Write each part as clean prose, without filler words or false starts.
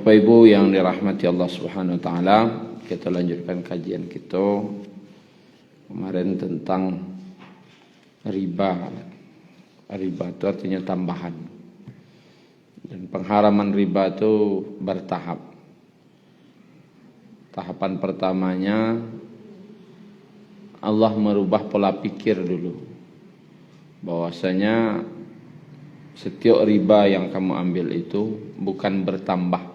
Bapak Ibu yang dirahmati Allah Subhanahu wa taala, kita lanjutkan kajian kita kemarin tentang riba. Riba itu artinya tambahan. Dan pengharaman riba itu bertahap. Tahapan pertamanya Allah merubah pola pikir dulu. Bahwasanya setiap riba yang kamu ambil itu bukan bertambah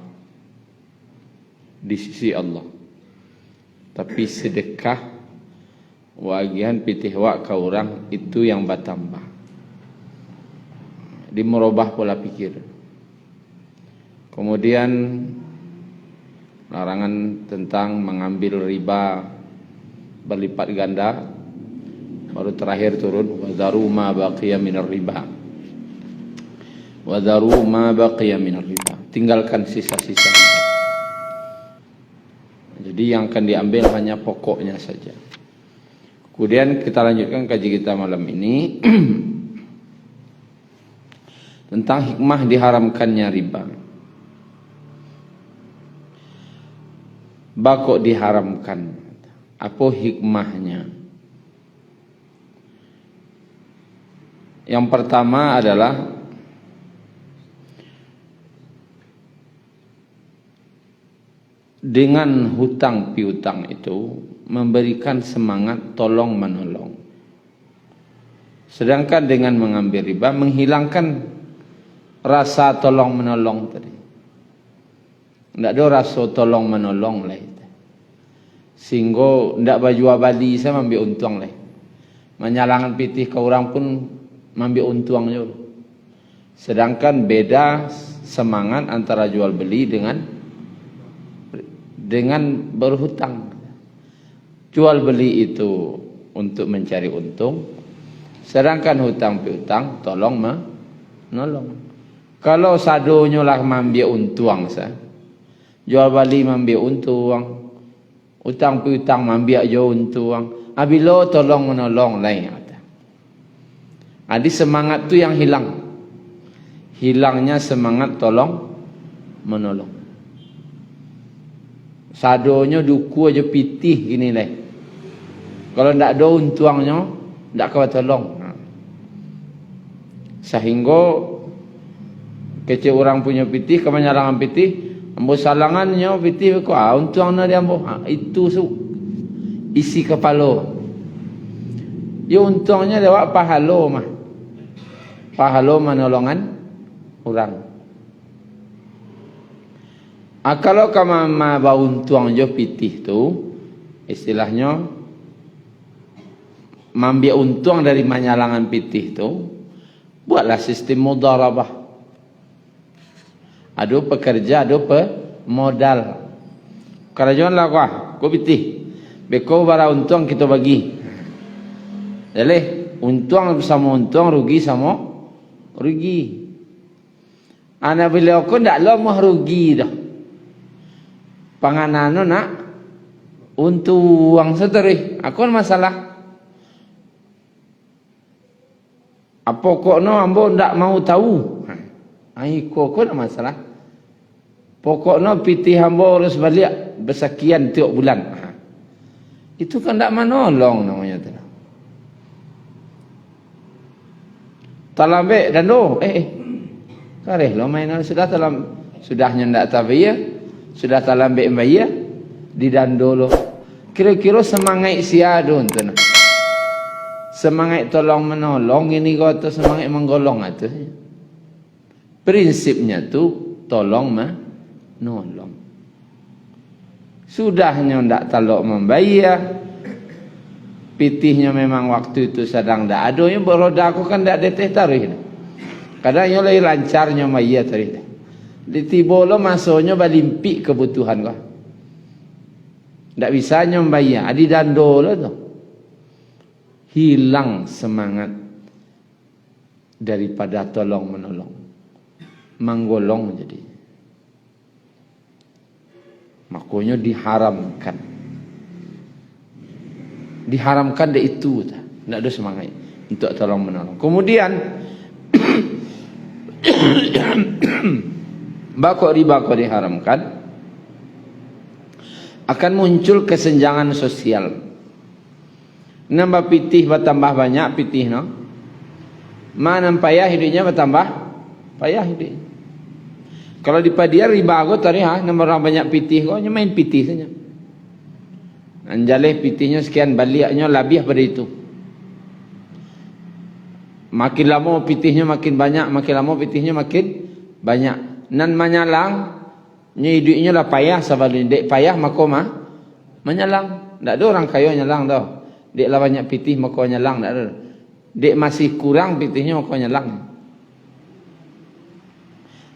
di sisi Allah, tapi sedekah wagihan pitih wak ke orang itu yang bertambah. Dia merubah pola pikir. Kemudian larangan tentang mengambil riba berlipat ganda, baru terakhir turun wadharu ma baqiya minar riba. Wadharu ma baqiya minar riba. Tinggalkan sisa-sisa riba. Jadi yang akan diambil hanya pokoknya saja. Kemudian kita lanjutkan kaji kita malam ini tentang hikmah diharamkannya riba. Kok diharamkan? Apa hikmahnya? Yang pertama adalah dengan hutang piutang itu memberikan semangat tolong menolong. Sedangkan dengan mengambil riba menghilangkan rasa tolong menolong tadi. Tidak ada rasa tolong menolong lah. Sehingga tidak baju abadi saya ambil untung lah. Menyalangan pitih ke orang pun ambil untung juga. Sedangkan beda semangat antara jual beli dengan berhutang. Jual beli itu untuk mencari untung, sedangkan hutang piutang tolong menolong. Kalau sadonya lah mengambil untung sah, jual beli mengambil untung, hutang piutang mengambil jo untung, abilo tolong menolong lain. Jadi semangat tu yang hilang. Hilangnya semangat tolong menolong. Sadonya duku aja pitih gini lah. Kalau ndak ada untuangnya, ndak kau tolong. Sehingga kecil orang punya pitih, kemenyalangan pitih, ambo salangannya pitih ko untuangnya dia ambo. Itu isi kepala. Yo untungnya lewat pahala mah. Pahala menolongan orang. Kalau kamu mau untung jo pitih tu, istilahnya mengambil untung dari menyalangan pitih tu, buatlah sistem mudharabah. Ada pekerja, ada pemodal. Kerajaan lah kau pitih, beko bara untung kita bagi. Jadi untung sama untung, rugi sama rugi. Anak beliau aku ndak lama rugi dah. Panganano nak untung seteri. Aku masalah. Apa kok no ambo ndak mau tahu. Ai kok nak masalah. Pokoknya pitih ambo harus balik bersekian tiap bulan. Itu kan ndak menolong namanya tu. Talambe dan kareh lo mainan sudahnya ndak tabiyah, sudah talambe bayar di dandolo. Kira-kira semangat siadun tu nah. Semangat tolong menolong ini kata semangat menggolong itu. Prinsipnya tu tolong menolong. Sudahnya ndak talok membayar. Pitihnya memang waktu itu sedang tak ada, yang beroda aku kan tak deteh tarikh. Kadang yang lebih lancarnya maya tarikh. Di tiba lo masuknya balimpi kebutuhan kau. Tak bisa nyombayar, adi dando lo tu. Hilang semangat daripada tolong menolong. Menggolong jadi. Makanya diharamkan. Diharamkan dia itu, tak ada semangat untuk tolong menolong. Kemudian Bakok riba kau diharamkan, akan muncul kesenjangan sosial. Nambah pitih bertambah banyak pitih no. Mana payah hidupnya bertambah payah hidupnya. Kalau di padiar riba aku tadi nombor banyak pitih kau main pitih saja. Anjaleh pitihnya sekian baliaknya lebih pada itu. Makin lama pitihnya makin banyak, makin lama pitihnya makin banyak. Nan menyalang hidupnya lah payah sebalik dek payah maka menyalang. Tak ada orang kaya nyalang tau. Dek lah banyak pitih maka nyalang, tak ada. Dek masih kurang pitihnya maka nyalang.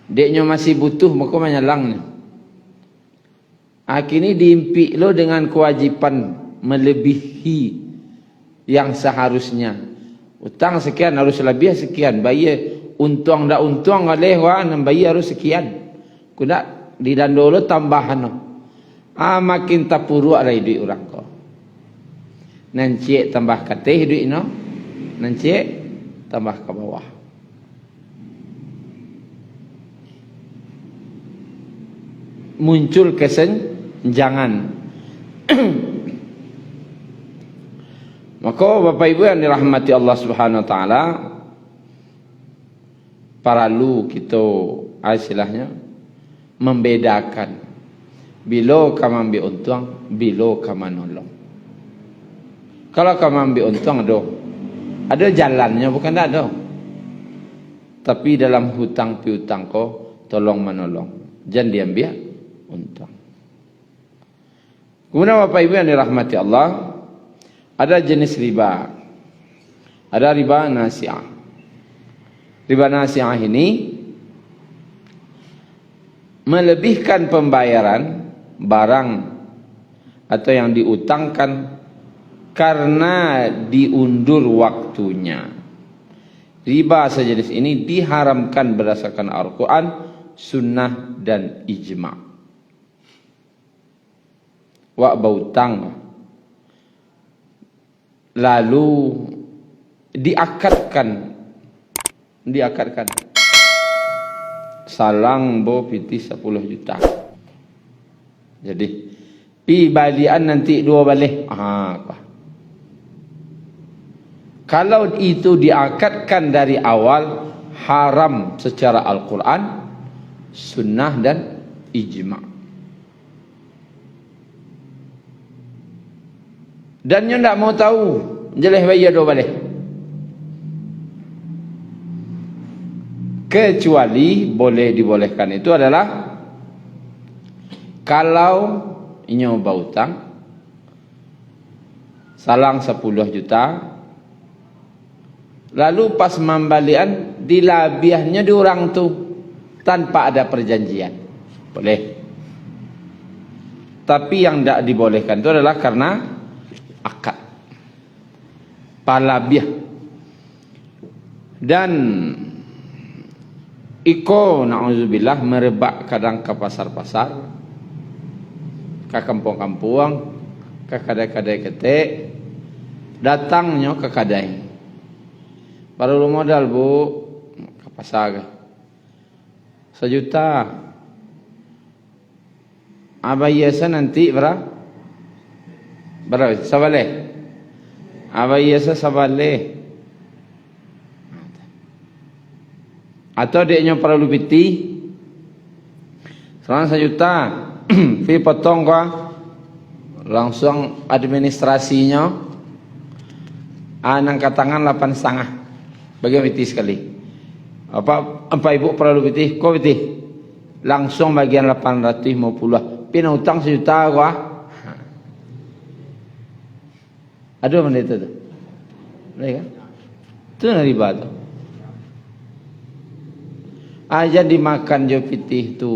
Deknya masih butuh maka menyalang. Kini diimpi lo dengan kewajipan melebihi yang seharusnya. Utang sekian harus lebih sekian. Bayar untung tak untung oleh orang bayar harus sekian. Kuda di dandolo tambahan. Makin tapuruk lah duit orang kau. Nanti tambah kateh duit no. Nanti tambah ke bawah. Muncul kesenjangan. Maka Bapak Ibu yang dirahmati Allah Subhanahu wa taala, perlu kita istilahnya membedakan bila kamu ambil untung, bila kamu nolong. Kalau kamu ambil untung ada jalannya, bukan tak ada. Tapi dalam hutang piutang kau tolong menolong, jangan diambil untung. Kemudian Bapak Ibu yang dirahmati Allah, ada jenis riba. Ada riba nasi'ah. Riba nasi'ah ini melebihkan pembayaran barang atau yang diutangkan karena diundur waktunya. Riba sejenis ini diharamkan berdasarkan Al-Quran, sunnah dan ijma'. Wak bautang lalu diakadkan salang bo piti 10 juta. Jadi pi balian nanti 2 balik. Kalau itu diakadkan dari awal, haram secara Al-Quran, sunnah dan ijma'. Dan dia tak mau tahu, jelas bayar 2 balik. Kecuali boleh dibolehkan itu adalah kalau inyo bautang salang 10 juta, lalu pas membalian dilabiahnya di orang tu tanpa ada perjanjian, boleh. Tapi yang tak dibolehkan itu adalah karena akad palabiah. Dan iko na'udzubillah merebak kadang ke pasar-pasar, ke kampung-kampung, ke kadai-kadai ketek, datangnya ke kadai. Baru modal bu, ke pasar 1 juta. Abayasa nanti berapa? Sabale. Abayasa sabale. Atau dia perlu piti sekarang 1 juta. Fi potong kau langsung administrasinya nang katangan 8,5 bagi piti sekali. Apa ibu perlu piti? Kau piti langsung bagian 850. Pina utang 1 juta kau. Ada benda itu tu. Boleh kan? Itu riba tu. Aja dimakan je pitih tu.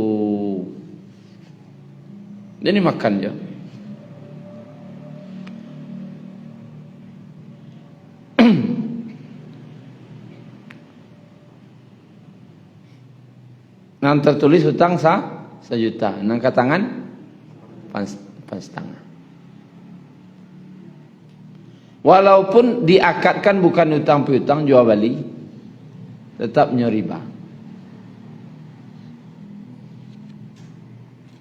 Jadi makan je. Nang tertulis hutang 1 juta. Nang katangan 4,5. Walaupun diakadkan bukan hutang piutang jual beli, tetap riba.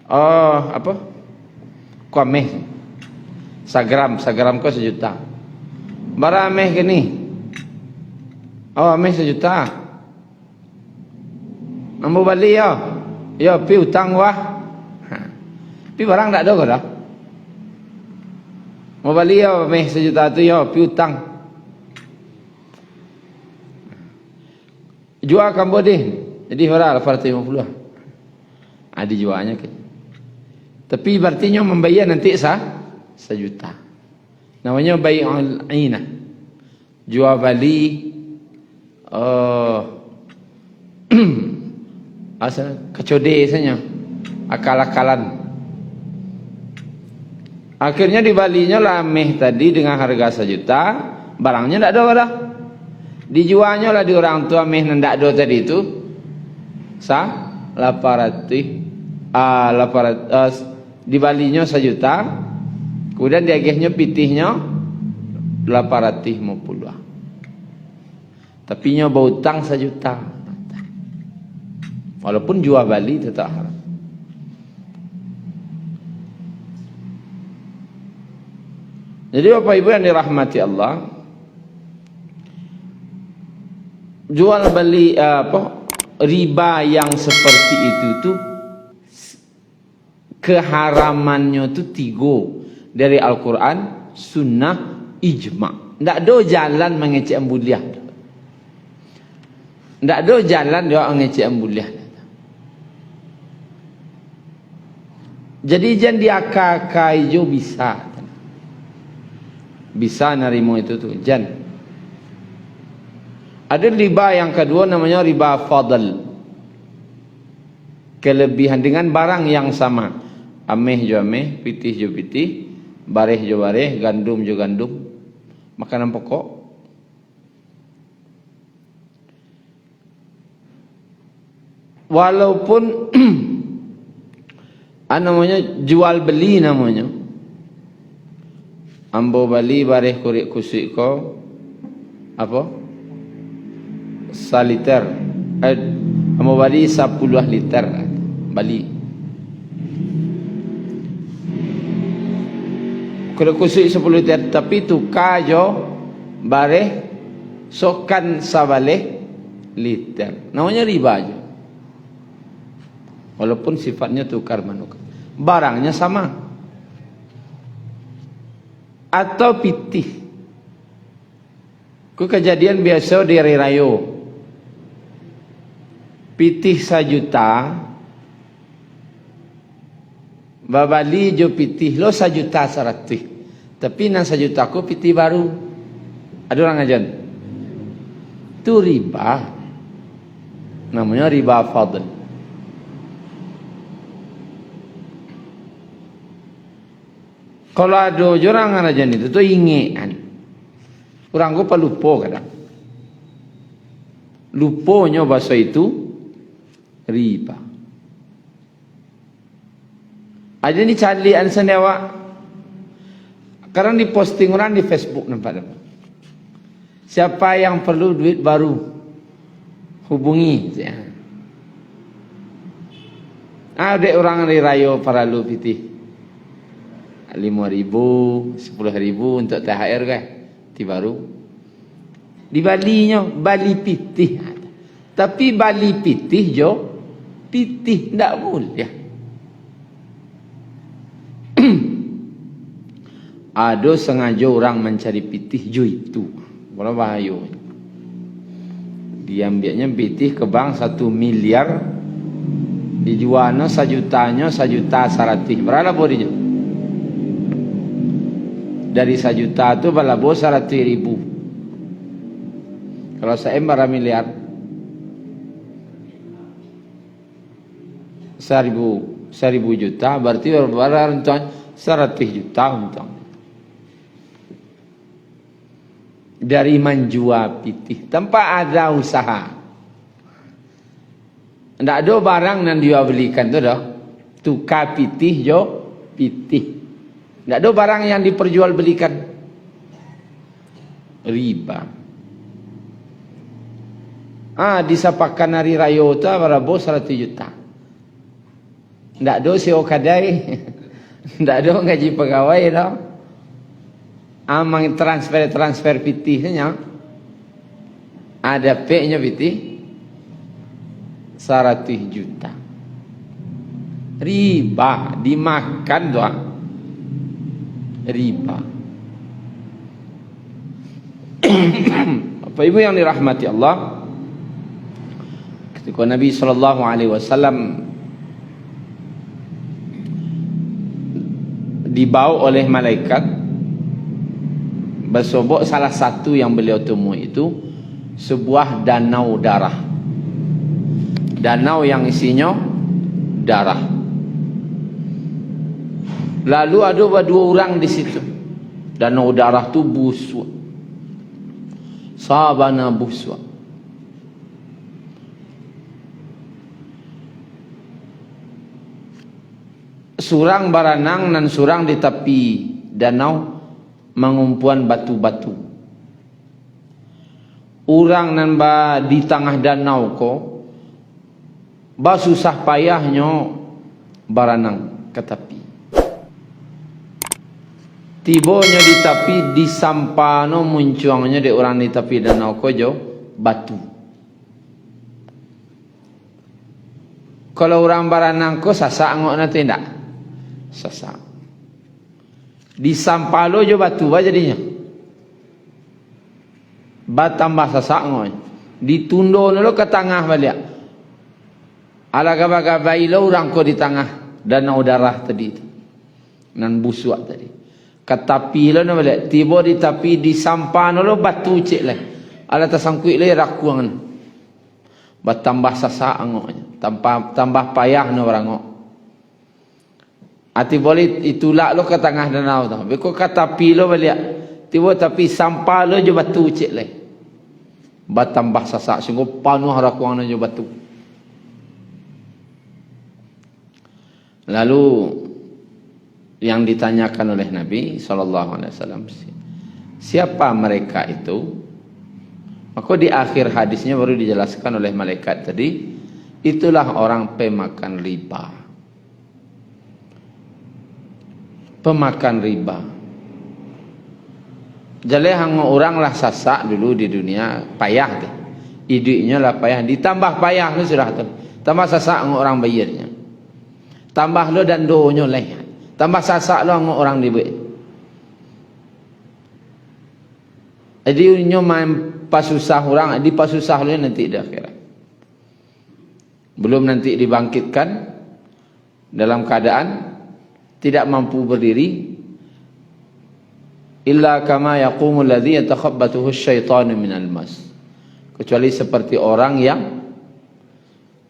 Oh, apa? Ku ameh. Sagram kau 1 juta. Bara ameh gini. Oh, ameh 1 juta. Ambo balik yo. Yo pi utang wah. Pi barang tak ada kau dah. Mau balik yo ameh 1 juta tu yo pi utang. Jual kambo deh. Jadi berapa 850. Ada jualnya ke. Tapi berarti membayar nanti 1 juta. Namanya bai'ul ainah. Jual beli asal kecode saja. Akal-akalan. Akhirnya dibalinya lah meh tadi dengan harga 1 juta, barangnya tidak ada dah. Dijualnya lah di orang tua meh ndak ada tadi itu. 800 dibalinya 1 juta. Kemudian diagihnya pitihnya 850. Tapi nya berhutang 1 juta. Walaupun jual bali tetap haram. Jadi Bapak Ibu yang dirahmati Allah, jual beli riba yang seperti itu tuh keharamannya tuh 3 dari Al-Quran, Sunnah, Ijma'. Tidak ada jalan mengecek ambuliah. Tidak ada jalan dia mengecek ambuliah. Jadi jangan diakai jo bisa. Bisa nerimo itu tuh jangan. Ada riba yang kedua namanya riba fadl. Kelebihan dengan barang yang sama. Ameh jo ameh, pitih jo pitih, bareh jo bareh, gandum jo gandum. Makanan pokok. Walaupun namanya jual beli namanya. Ambo bali bareh kurik kusik ko apa? 1 liter. Ambo bali 10 liter bali. Kurik kusik 10 liter tapi tukar jo bareh sokan 1 liter. Namanya riba jo. Walaupun sifatnya tukar menukar. Barangnya sama. Atau pitih. Ku kejadian biasa di hari raya. Pitih 1 juta. Babali jo pitih lo 1 juta 100. Tapi nang 1 juta ku pitih baru. Ada orang ajan. Itu riba. Namanya riba fadl. Kalau ada orang ngarajan itu tuh ingetan. Orang gue lupa kadang. Lupanya bahasa itu riba. Aja ni calian sendewa. Karena di posting orang di Facebook nampak. Siapa yang perlu duit baru hubungi. Ada orang hari raya para lu pitih. 5.000, 10.000 untuk THR kan, ti baru. Di balinya bali pitih. Tapi bali pitih jo pitih ndak boleh. Ada sengaja orang mencari pitih jo itu. Bola bahaya. Dia ambilnya pitih ke bank 1 miliar, dijualnya 1 jutanya 1 juta 100. Berapa bodinya? Dari 1 juta itu balabo 100.000. Kalau saya berapa miliar? 1.000 juta berarti berapa untung? 100 juta untung. Dari menjual pitih tanpa ada usaha. Tidak ada barang yang dia belikan tu dah. Tukar pitih jo pitih. Tidak ada barang yang diperjualbelikan. Riba. Disapakan hari raya itu berapa 100 juta. Ndak ada seo kadai. Ndak ada gaji pegawai dah. Amang transfer pitihnya ada P-nya pitih 100 juta. Riba dimakan doang. Riba. Bapak Ibu yang dirahmati Allah, ketika Nabi SAW dibawa oleh malaikat bersobok, salah satu yang beliau temui itu sebuah danau darah. Danau yang isinya darah. Lalu ada dua orang di situ. Danau darah tu busuk. Sabana busuk. Surang baranang dan surang di tepi danau mengumpuan batu-batu. Orang nan ba di tengah danau ko ba susah payahnya baranang ke tepi. Tibonya di tepi disampano muncuangnya di orang di tepi danau ko jo batu. Kalau orang baranang ko sasak ngok nanti ndak? Sasak. Disampalo jo batu ba jadinya. Ba tambah sasak ngok. Ditundo lo ke tengah balik. Ala gaba-gabai lo orang ko di tengah danau darah tadi. Nan busuk tadi. Katapi lo no balik. Tiba di tapi disampano lo batu cek lah. Ala tersangkut le rakuangan. Ba tambah sasak ngoknya. Tambah payah no orang ngok. Ati boleh itulah lo ke tengah danau tu. Beko kata pi lo balik. Tiba tapi sampah lo je batu cek leh. Ba tambah sasak sungguh panuh rakuang je batu. Lalu yang ditanyakan oleh Nabi SAW, siapa mereka itu? Maka di akhir hadisnya baru dijelaskan oleh malaikat tadi, itulah orang pemakan riba. Pemakan riba. Jadi hang orang lah sasak dulu di dunia payah deh. Idenya lah payah, ditambah payah lu sudah tu. Tambah sasak orang bayarnya. Tambah lo dan doonyo leh. Tambah sasak lo orang dibuat. Jadi nyo main pasusah orang, di pasusah lo nanti di akhirat. Belum nanti dibangkitkan dalam keadaan tidak mampu berdiri. Illa kama yaqumu alladhi yatakhabbathu asyaitanu minal mas. Kecuali seperti orang yang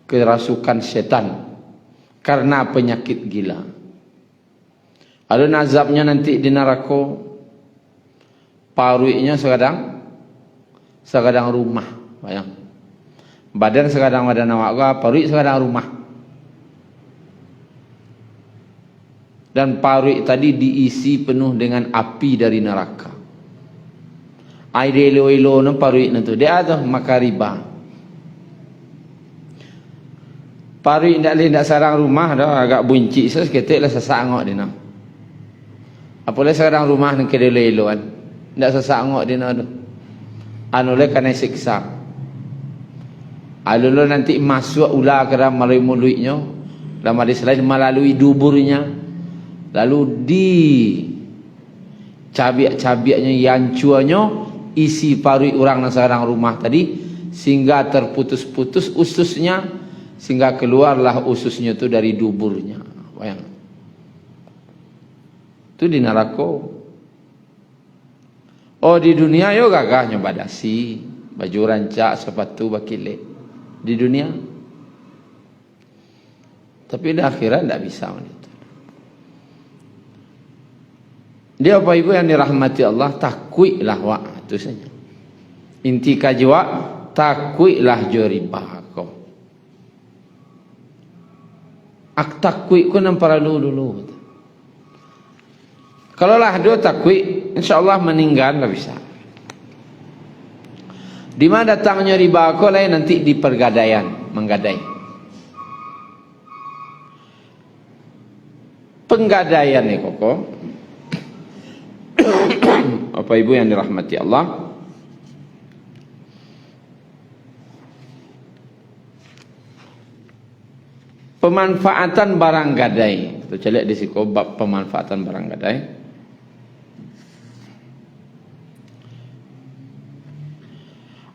kerasukan setan karena penyakit gila. Ada nazabnya nanti di neraka, paruinya sekadang rumah, bayang. Badan sekadang badan awak, parui sekadang rumah. Dan parui tadi diisi penuh dengan api dari neraka. Air elo-elo no parui nanti dia tu maka riba. Parui ndak sarang rumah dah agak bunci seketik lah sesak ngok dia nak. Apalagi sarang rumah nak elo-elo kan. Ndak sesak ngok dia nak tu. Anu le kena siksa. Alulu nanti masuk ular ke dalam melalui mulutnya, dalam hadis lain melalui duburnya, lalu di cabiak-cabiaknya, yancuannya isi parui orang yang sarang rumah tadi, sehingga terputus-putus ususnya, sehingga keluarlah ususnya itu dari duburnya. Bayang. Itu di neraka. Oh di dunia yo gagah nyoba dasi, baju rancak, sepatu bakile. Di dunia. Tapi di akhirat tidak bisa itu. Dia Bapak Ibu yang dirahmati Allah, takwilah wa itu saja. Inti kajwa takwilah riba kau. Ak takwi ku nampara dulu. Kalau lah dua takwi, insyaallah meninggal tidak bisa. Di mana datangnya riba kau lain nanti di pergadaian, menggadai. penggadaian nih koko. Bapak Ibu yang dirahmati Allah, pemanfaatan barang gadai. Kita lihat di sini bab pemanfaatan barang gadai.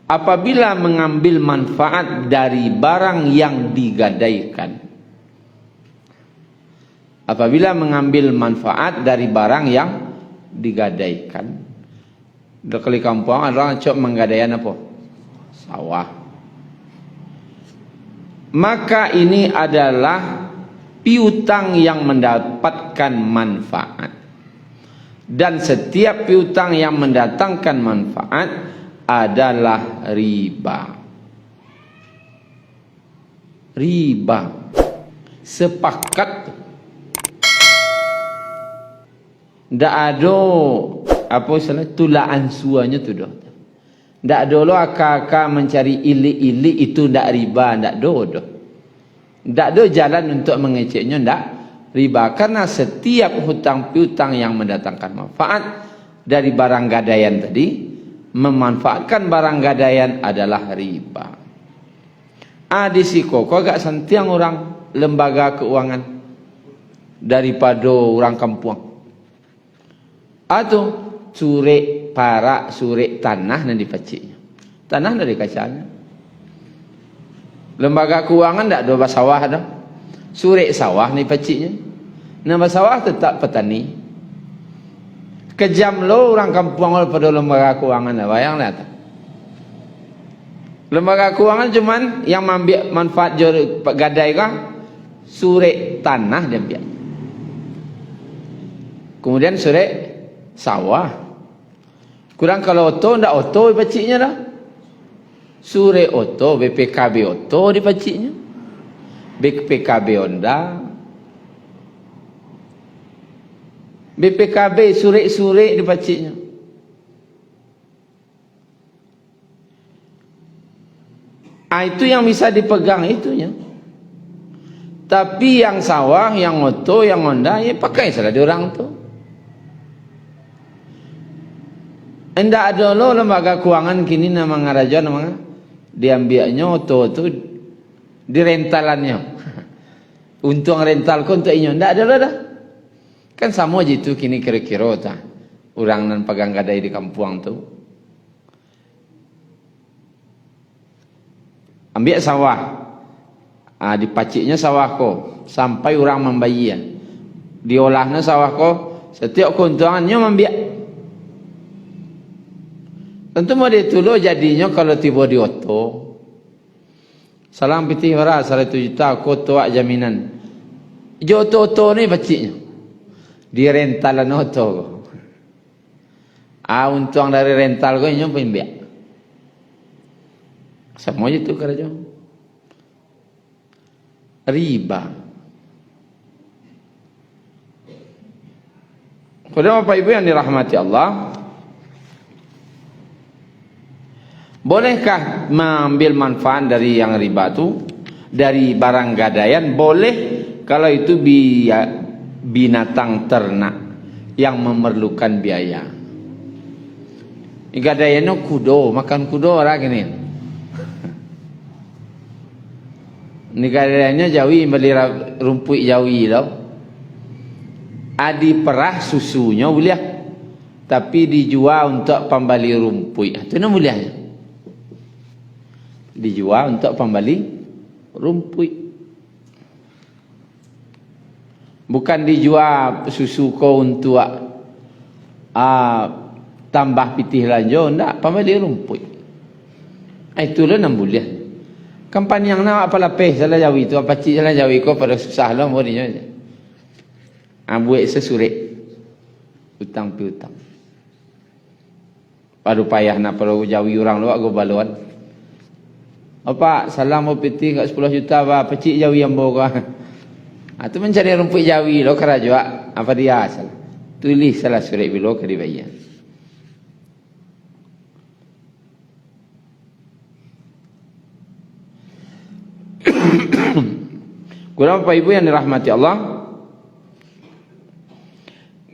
Apabila mengambil manfaat dari barang yang digadaikan. Apabila mengambil manfaat dari barang yang digadaikan. Di kampung orang cok menggadaikan apa? Sawah. Maka ini adalah piutang yang mendapatkan manfaat. Dan setiap piutang yang mendatangkan manfaat adalah riba. Riba. Sepakat. Ndak ada apa istilah tulaan suanya tu dah. Ndak ada lo akak-akak mencari ilik-ilik itu ndak riba, ndak ada. Ndak ada jalan untuk mengeceknya, ndak riba, karena setiap hutang piutang yang mendatangkan manfaat dari barang gadaian tadi, memanfaatkan barang gadaian adalah riba. Di siko kau agak santiang orang lembaga keuangan daripada orang kampung. Atau surek parak, surek tanah dan dipaciknya. Tanah dari kacanya. Lembaga keuangan tak ada sawah dah. Surek sawah ni paciknya. Nama sawah tetap petani. Kejam lo orang kampung pada lembaga keuangan dah. Bayang lah tak? Lembaga keuangan cuman yang ambil manfaat gadai kah? Surek tanah dia ambil. Kemudian surek sawah. Kurang kalau oto, ndak oto dipaciknya dah. Sure oto, BPKB oto dipaciknya. BPKB onda. BPKB sure-sure dipaciknya. Itu yang bisa dipegang itunya. Tapi yang sawah, yang oto, yang onda, ya pakai salah diorang tu. Ndak ada lo lembaga keuangan kini nama ngaraja nama diambilnya oto tu direntalannya. Untung rental kon untuk inyo ndak ada lo dah. Kan sama aja tu kini kira-kira ta. Orang nan pegang gadai di kampung tu. Ambil sawah. Dipaciknya sawah ko sampai orang membayar. Diolahnya sawah ko, setiap keuntungannya ambil. Tentu mau dituluh jadinya kalau tiba di oto. Salam pitih bara 1 juta kotoak jaminan. Jo oto ni baciknya. Di rentalan oto. Untung dari rental ko inyo pembiak. Semua itu kerja. Riba. Kepada Bapak Ibu yang dirahmati Allah, bolehkah mengambil manfaat dari yang riba itu? Dari barang gadaian boleh kalau itu binatang ternak yang memerlukan biaya. Gadaiannya kudo, makan kudo orang gini. Ini gadaiannya jawi beli rumput jawi tau. Adi perah susunya boleh, tapi dijual untuk pembali rumput. Itu nak bolehnya. Dijual untuk pembali rumput. Bukan dijual susu kau untuk tambah pitih lanjut, ndak, pembali rumput. Itulah nak boleh. Kampan yang nak apa lapis salah jawi tu, apa cik salah jawi kau pada susah lah modinya. Buat sesurik utang piutang. Padu payah nak perlu jawi orang luar go baluan. Apa salam mau piti kat 10 juta ba pecik jawi yang bawa. Tu mencari rumput jawi lo kerajua apa dia asal. Tulis salah surat bilo ke dibayar. Kurang Bapak Ibu yang dirahmati Allah,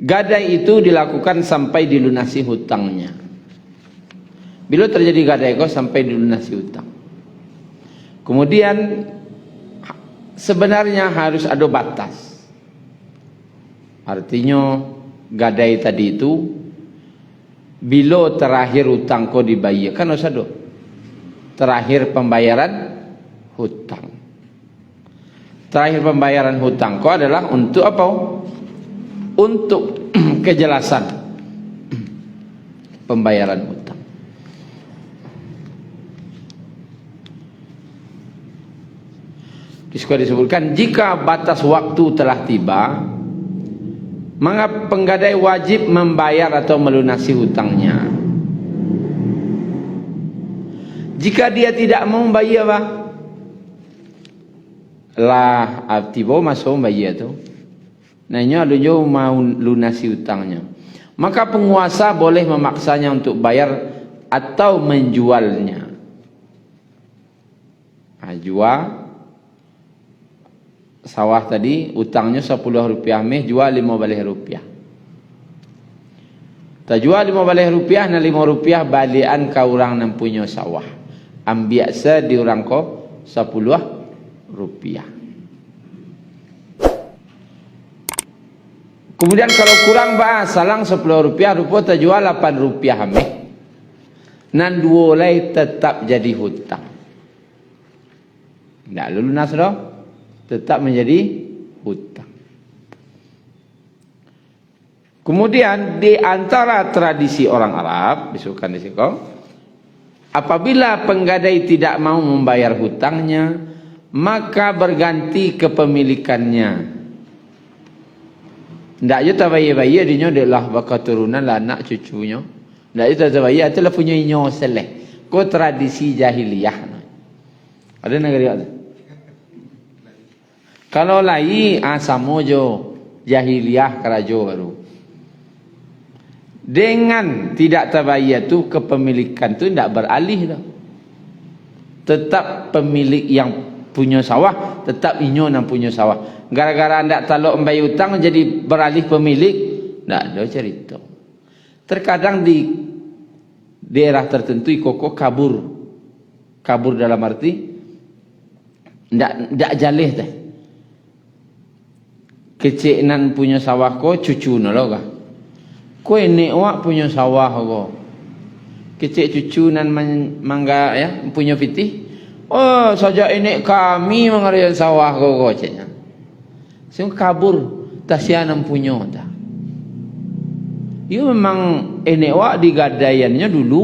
Gadai itu dilakukan sampai dilunasi hutangnya. Bila terjadi gadai kau sampai dilunasi hutang. Kemudian sebenarnya harus ada batas. Artinya gadai tadi itu bila terakhir hutang kau dibayar, kan harus ada terakhir pembayaran hutang. Terakhir pembayaran hutang kau adalah untuk apa? Untuk kejelasan pembayaran hutang. Disebutkan jika batas waktu telah tiba, maka penggadai wajib membayar atau melunasi hutangnya. Jika dia tidak mau membayar, lah tiba masuk membayar tu. Nanya dia mau lunasi hutangnya. Maka penguasa boleh memaksanya untuk bayar atau menjualnya. Jual sawah tadi, hutangnya 10 rupiah meh, jual 15 rupiah. Tak jual 15 rupiah, na 5 rupiah balian ka orang yang punya sawah. Ambil se di orang ko 10 rupiah. Kemudian kalau kurang salang 10 rupiah, rupa terjual 8 rupiah ameh. Nan dua lay tetap jadi hutang. Tak lunas dah, tetap menjadi hutang. Kemudian di antara tradisi orang Arab, disebutkan di sini, apabila penggadai tidak mau membayar hutangnya, maka berganti kepemilikannya. Tak je tak bayar-bayar dia adalah bakal turunan lah anak cucunya. Tak je tak bayar itulah punya inyo seleh. Ko tradisi jahiliyah. Ada negara tu. Kalau lain sama jo jahiliyah kerajo baru. Dengan tidak terbayar tu kepemilikan tu tidak beralih dah. Tetap pemilik yang punya sawah, tetap inyo yang punya sawah. Gara-gara anda talok membayar hutang jadi beralih pemilik, tak ada cerita. Terkadang di daerah tertentu koko kabur dalam arti tak jalih teh. Kecik nan punya sawah ko cucu nalo kah? Ko ini wak punya sawah ko. Kecik cucu nan mangga ya punya pitih. Oh saja ini kami mengarayan sawah ko ceknya. Sing kabur tasianam punya dah. Ia memang enek wak digadaiannya dulu.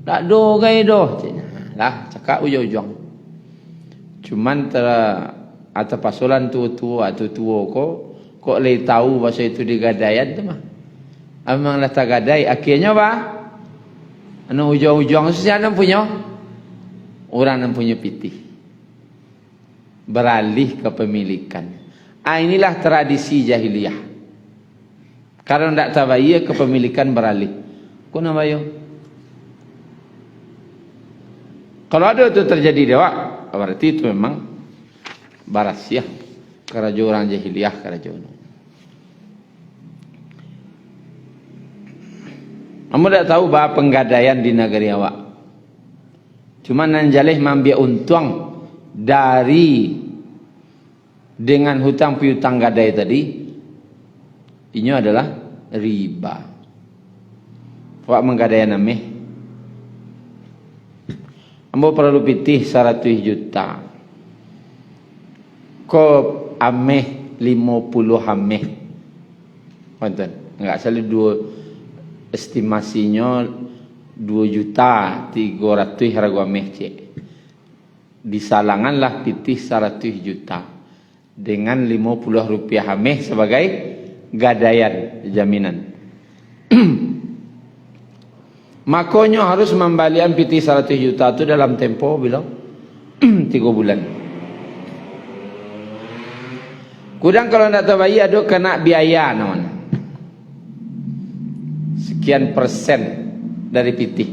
Tak do gay doh ceknya. Lah cakap ujung-ujung. Cuman atau pasulan tua-tua atau tua kok leh tahu bahasa itu digadaian tu mah. Memang lah tak gadai akhirnya apa? Anu ujung-ujung tasianam punya orang yang punya pitih. Beralih kepemilikan. Inilah tradisi jahiliyah. Karena tidak tabayar kepemilikan beralih. Kau nak bayar? Kalau ada itu terjadi dewa, berarti itu memang barasiah kerajaan orang jahiliyah kerajaan. Kamu tidak tahu bahawa penggadaian di negeri awak. Cuma nanjaleh mambiak untung dari dengan hutang piutang gadai tadi, ini adalah riba. Wak menggadai nameh. Ambo perlu pitih 100 juta. Ko ameh 50 ameh. Konten, enggak salah dua estimasinya 2 juta 300 harga ameh cek. Disalanganlah pitih 100 juta. Dengan 50 rupiah ameh sebagai gadaian jaminan. Makanya harus membalian pitih 100 juta itu dalam tempo bila 3 bulan. Kudang kalau tidak terbayar ada kena biaya namanya. Sekian persen dari pitih.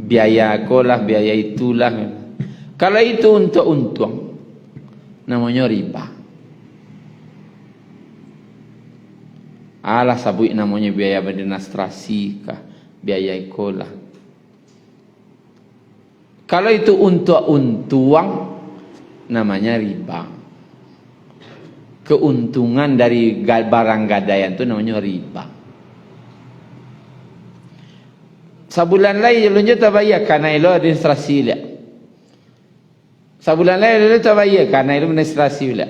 Biaya kolah, biaya itulah. Kalau itu untuk untung, namanya riba. Alah sabui namanya biaya administrasi kah, biaya sekolah. Kalau itu untuk untuang namanya riba. Keuntungan dari barang gadaian itu namanya riba. Sabulan lain lunjuk tak bayar karena itu administrasi dia. Sabulan lain lunjuk tak bayar karena itu administrasi dia.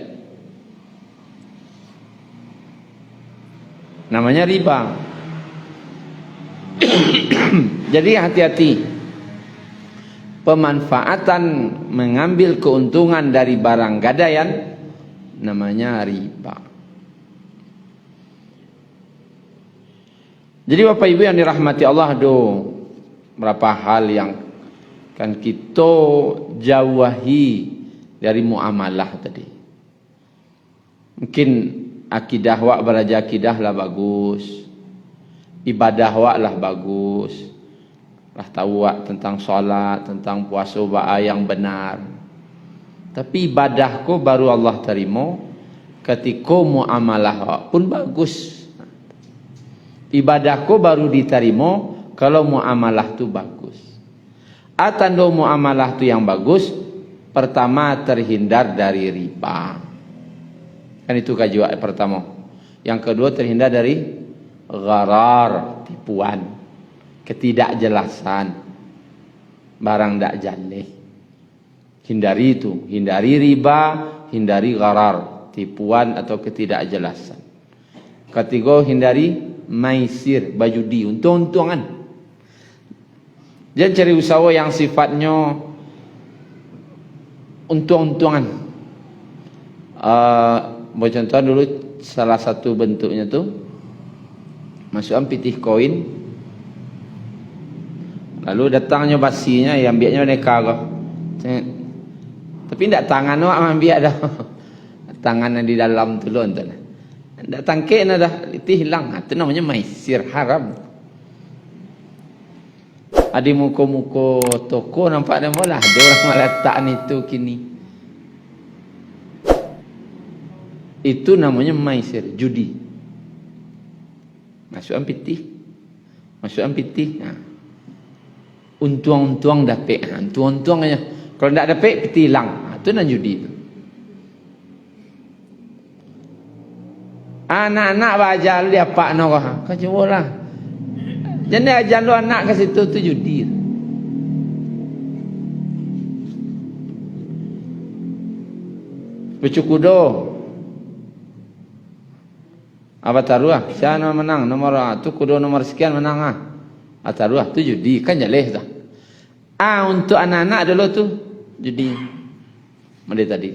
Namanya riba. Jadi hati-hati. Pemanfaatan mengambil keuntungan dari barang gadaian namanya riba. Jadi Bapak Ibu yang dirahmati Allah, ada berapa hal yang kan kita jauhi dari muamalah tadi. Mungkin akidah wak belajar akidah lah bagus, ibadah wak lah bagus, lah tahu wak tentang solat, tentang puasa yang benar. Tapi ibadahku baru Allah terima ketika muamalah wak pun bagus. Ibadahku baru diterima kalau muamalah tu bagus. Tanda muamalah tu yang bagus, pertama terhindar dari riba. Kan itu kajian pertama. Yang kedua terhindar dari gharar, tipuan, ketidakjelasan, barang tak jaleh. Hindari itu, hindari riba, hindari gharar, tipuan atau ketidakjelasan. Ketiga, hindari maisir, bajudi, untung-untungan. Jangan cari usaha yang sifatnya untung-untungan. Contoh dulu salah satu bentuknya tu masukkan pitih koin, lalu datangnya basinya yang biaknya neka kau. Tapi tidak tangan awak ambil dah. Tangan yang di dalam tu loh entah. Tak tangkik na dah, itu hilang. Itu namanya maisir haram. Ada muka-muka toko nampak dah mula. Ada orang meletakkan itu kini. Itu namanya maisir, judi. Masukkan pitih. Masukkan pitih. Untuang-untuang dapat. Untuang-untuang aja. Kalau tidak dapat, pitih hilang. Itu namanya judi itu. Anak-anak baca dia pak nak kau cuba lah. Jadi ajar lu anak ke situ tu judi. Bercukudo. Apa taruh? Siapa menang nomor tu kudo nomor sekian menang ah. Taruh tu judi kan jaleh dah. Untuk anak-anak dulu tu judi. Mari tadi.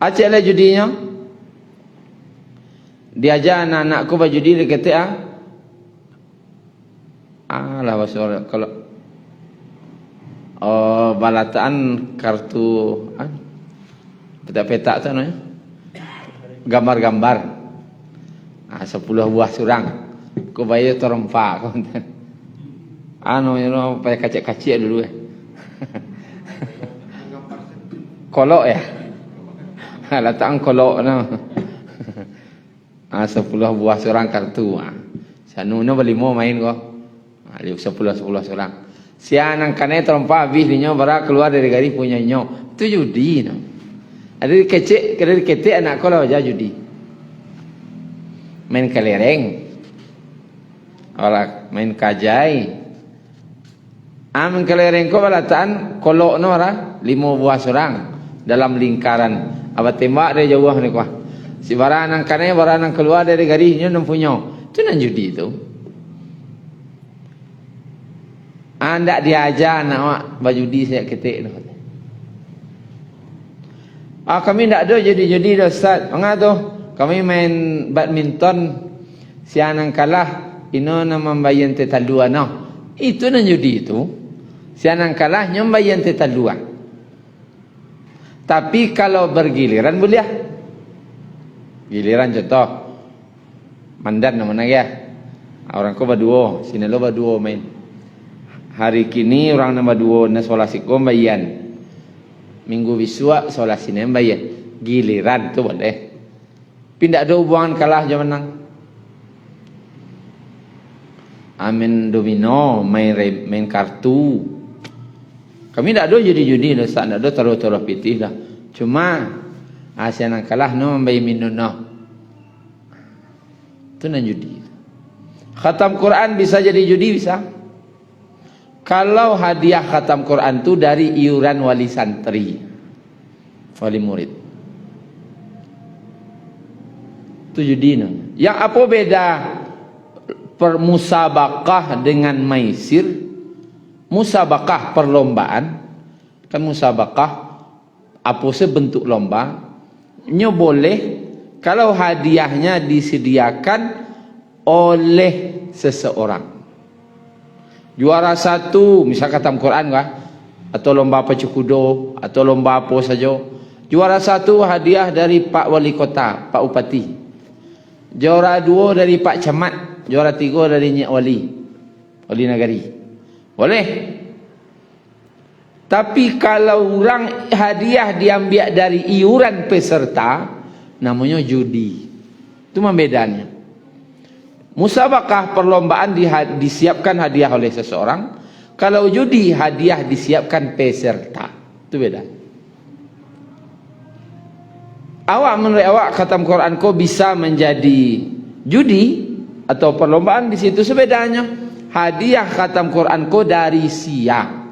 Aceh lah judinya. Diajar anak-anakku berjudi dia kata lah bahasa kalau balataan kartu petak-petak tu namanya gambar-gambar 10 buah surang ku bayar terempa kau pakai kacik-kacik dulu kolok ya letakkan kolok no. 10 buah surang kartu. Sanuno berlimo main kok. 10 surang. Si anak kane terompa habis dinyo bara keluar dari garis punya nyo. Itu judi no. Ada kecek, kada ketek anak kau lah judi. Main kelereng. Orang main kajai. Main kelereng kau balataan kolok no ora 5 buah surang dalam lingkaran. Apa tembak dari jauh ni kau. Si baranang kanai baranang keluar dari garisnya nempunya. Itu nan judi itu. Anda diajar nak awak berjudi saya ketik tu. Kami tak ada judi-judi dah Ustaz. Mengapa? Kami main badminton si anang kalah ino nama membayar tetalua no. Itu nan judi itu. Si anang kalah nyombayar tetalua. Tapi kalau bergiliran boleh. Giliran contoh mandat namanya ya. Orang ko berdua, sini lo berdua main. Hari kini orang nama dua na solasiko bayan. Minggu biswa solasine bayan. Giliran tu boleh. Pindah ada hubungan kalah je menang. main domino, main kartu. Kami tak ada judi-judi dah, tak ada taruh-taruh pitih dah. Cuma asian kalah no membayi minun no. Itu nan judi. Khatam Quran bisa jadi judi, bisa. Kalau hadiah khatam Quran tu dari iuran wali santri, wali murid, itu judi no. Yang apa beda permusabakah dengan maisir? Musabakah perlombaan, kan musabakah apa sebentuk lomba, nyo boleh kalau hadiahnya disediakan oleh seseorang. Juara satu, misal khatam Quran kah, atau lomba pacukudo, atau lomba apa saja. Juara satu hadiah dari Pak Wali Kota, Pak Upati. Juara dua dari Pak Camat, juara tiga dari Nyak Wali Nagari. Boleh. Tapi kalau orang hadiah diambil dari iuran peserta, namanya judi. Itu membedanya. Musabakah perlombaan disiapkan hadiah oleh seseorang. Kalau judi hadiah disiapkan peserta. Itu beda. Awak menurut awak khatam Quran kau bisa menjadi judi atau perlombaan, di situ sebedanya. Hadiah khatam Quran ko dari siap.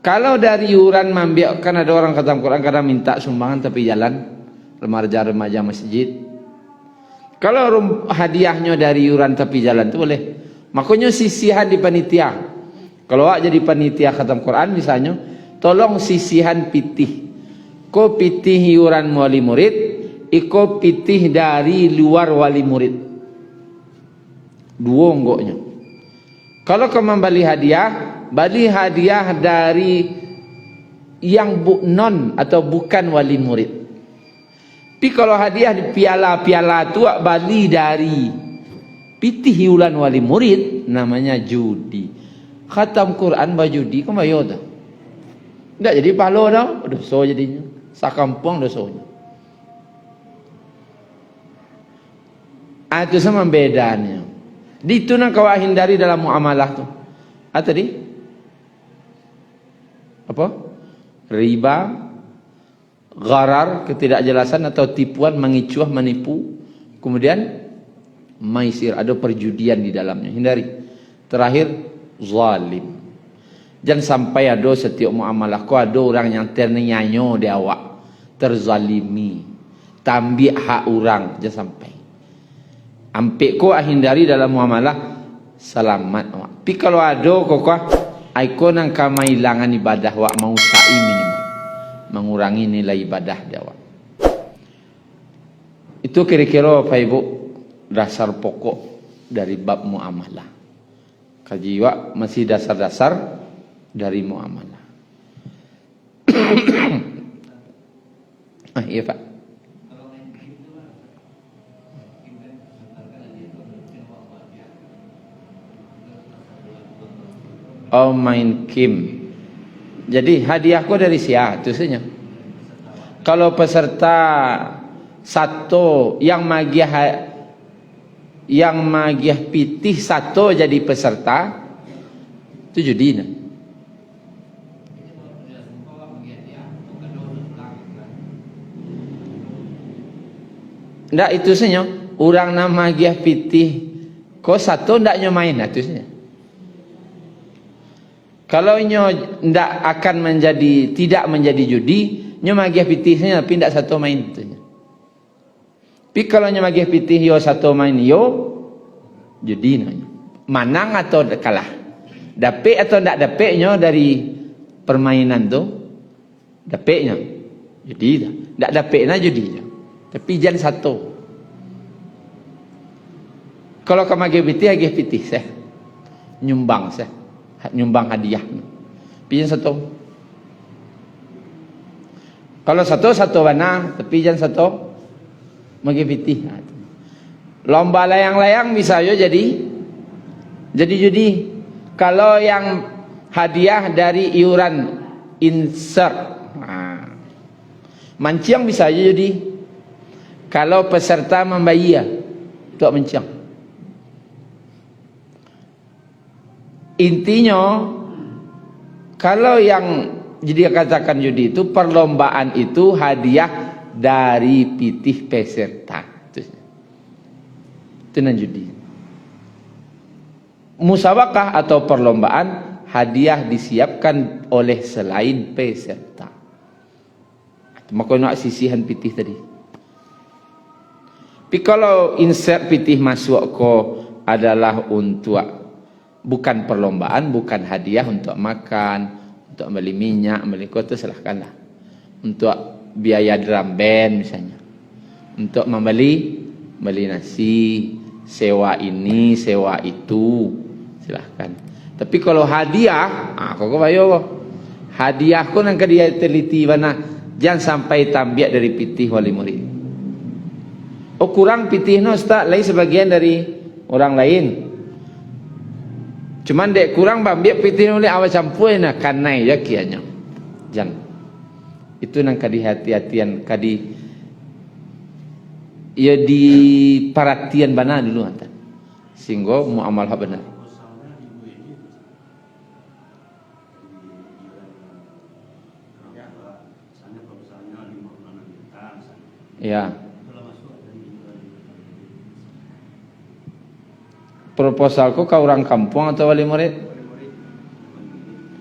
Kalau dari iuran mambiak, kan ada orang khatam Quran kadang minta sumbangan tapi jalan remaja masjid. Kalau hadiahnya dari iuran tapi jalan itu boleh. Makanya sisihan di panitia. Kalau awak jadi panitia khatam Quran misalnya, tolong sisihan pitih. Ko pitih iuran wali murid, iko pitih dari luar wali murid. Dua enggoknya. Kalau kau membeli hadiah, beli hadiah dari yang non atau bukan wali murid. Tapi kalau hadiah di piala-piala tu beli dari pitih iuran wali murid, namanya judi. Khatam Quran bajudi, kau bayo dah. Tak jadi pahala dah, dosa jadinya. Sakampung dosanya. Itu sama bedanya. Di itu nak kau hindari dalam muamalah tu. Tadi apa? Riba, gharar, ketidakjelasan atau tipuan, mengicuah, menipu. Kemudian maisir, ada perjudian di dalamnya. Hindari. Terakhir, zalim. Jangan sampai ada setiap muamalah kau ada orang yang ternyanyo di awak, terzalimi, tambih hak orang. Jangan sampai. Ampik ko hindari dalam muamalah, selamat. Tapi kalau ada kok aiko nang kamailangan ibadah wak mau sa'i minimal, mengurangi nilai ibadah dia wak. Itu kira-kira Pak Ibu dasar pokok dari bab muamalah. Kaji wak masih dasar-dasar dari muamalah. Iya Pak. Oh, main kim. Jadi hadiahku dari siapa itu saja. Kalau peserta satu yang magiah pitih satu jadi peserta, itu judi. Ndak itu saja. Orang nama magiah pitih kau satu ndaknya main itu saja. Kalau nyo ndak akan menjadi, tidak menjadi judi, nyo magiah pitihnya tapi ndak satu main tu. Tapi kalau nyo magiah pitih yo satu main yo judi nyo. Manang atau kalah. Dapik atau ndak dapik nyo dari permainan tu, dapiknya judi dah. Ndak dapiknya judi dah. Tapi jangan satu. Kalau kamu magiah pitih seh. Nyumbang seh. Nyumbang hadiah. Pijan satu. Kalau satu mana, tapi jangan satu magi pitih. Lomba layang-layang bisa yo jadi judi. Kalau yang hadiah dari iuran insert, mancing bisa jadi. Kalau peserta membayar untuk mancing. Intinya kalau yang jadi katakan judi itu perlombaan itu hadiah dari pitih peserta. Itu nan judi. Musabakah atau perlombaan hadiah disiapkan oleh selain peserta. Maka nak sisihan pitih tadi. Tapi kalau insert pitih masuk ko adalah untuk bukan perlombaan, bukan hadiah untuk makan, untuk beli minyak, beli kota, silahkanlah. Untuk biaya drum band misalnya, untuk beli nasi, sewa ini, sewa itu, silahkan. Tapi kalau hadiah, kok bayo hadiah ko nang dia teliti mana, jangan sampai tambiak dari pitih wali murid. Oh kurang pitih no ustaz, lain sebagian dari orang lain. Cuman dek kurang bambiak pitih oleh awal campur na kanai ya kianya. Jangan. Itu nang kadi hati-hatian kadi ya di perhatian bana dulu hantar. Sehingga muamal hak benar. Ya. Proposalku ke orang kampung atau wali murid?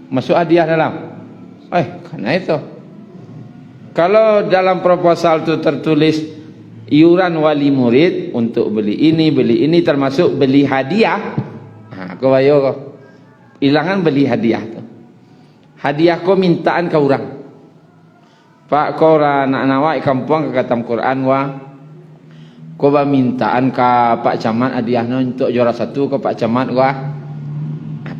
Masuk hadiah dalam? Karena itu. Kalau dalam proposal itu tertulis iuran wali murid untuk beli ini termasuk beli hadiah. Kau bayo kau. Ilangan beli hadiah tu. Hadiah kau mintaan ke orang. Pak kau anak nawak kampung ke katam Quran wa. Kau mintaan ke Pak Camat hadiah untuk juara 1 ke Pak Camat wah.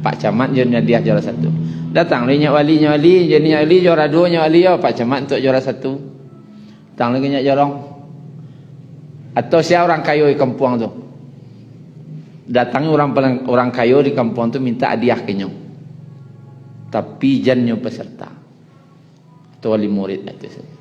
Pak Camat jadi hadiah juara 1. Datang lagi nyak wali jadi nyak wali juara 2 nyak wali Pak Camat untuk juara 1. Datang lagi nyak jorong. Atau siapa orang kayu di kampung tu. Datang orang kayu di kampung tu minta hadiah ke nyok. Tapi jangan peserta. Atau wali murid itu saja.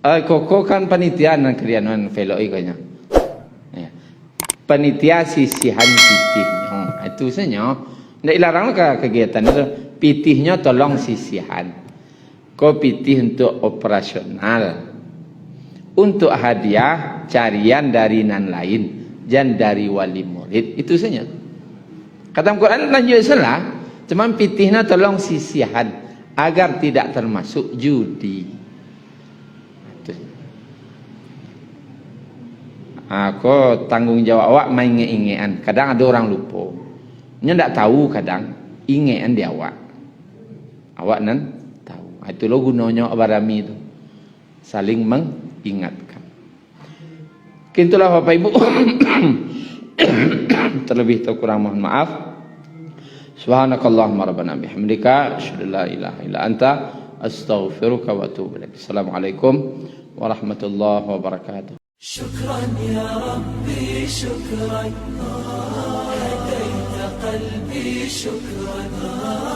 Koko kan panitia nan kalian fellow ikanya. Ya. Panitia sisihan pitihnya. Itu saja. Ndak dilarang ke kegiatan itu. Pitihnya tolong sisihan. Ko pitih untuk operasional. Untuk hadiah carian dari nan lain, jangan dari wali murid. Itu saja. Kata Quran lanjut salah. Cuman pitihnya tolong sisihan agar tidak termasuk judi. Aku tanggung jawab awak main ingean. Kadang ada orang lupa. Nya ndak tahu kadang ingean dia awak. Awak nan tahu. Itu lo gunanya barami itu. Saling mengingatkan. Kintulah Bapak Ibu. Terlebih atau kurang mohon maaf. Subhanakallahumma rabbana bihamdika asyhadu la ilaha illa anta astaghfiruka wa atubu ilaik. Assalamualaikum warahmatullahi wabarakatuh. شكرا يا ربي شكرا هديت قلبي شكرا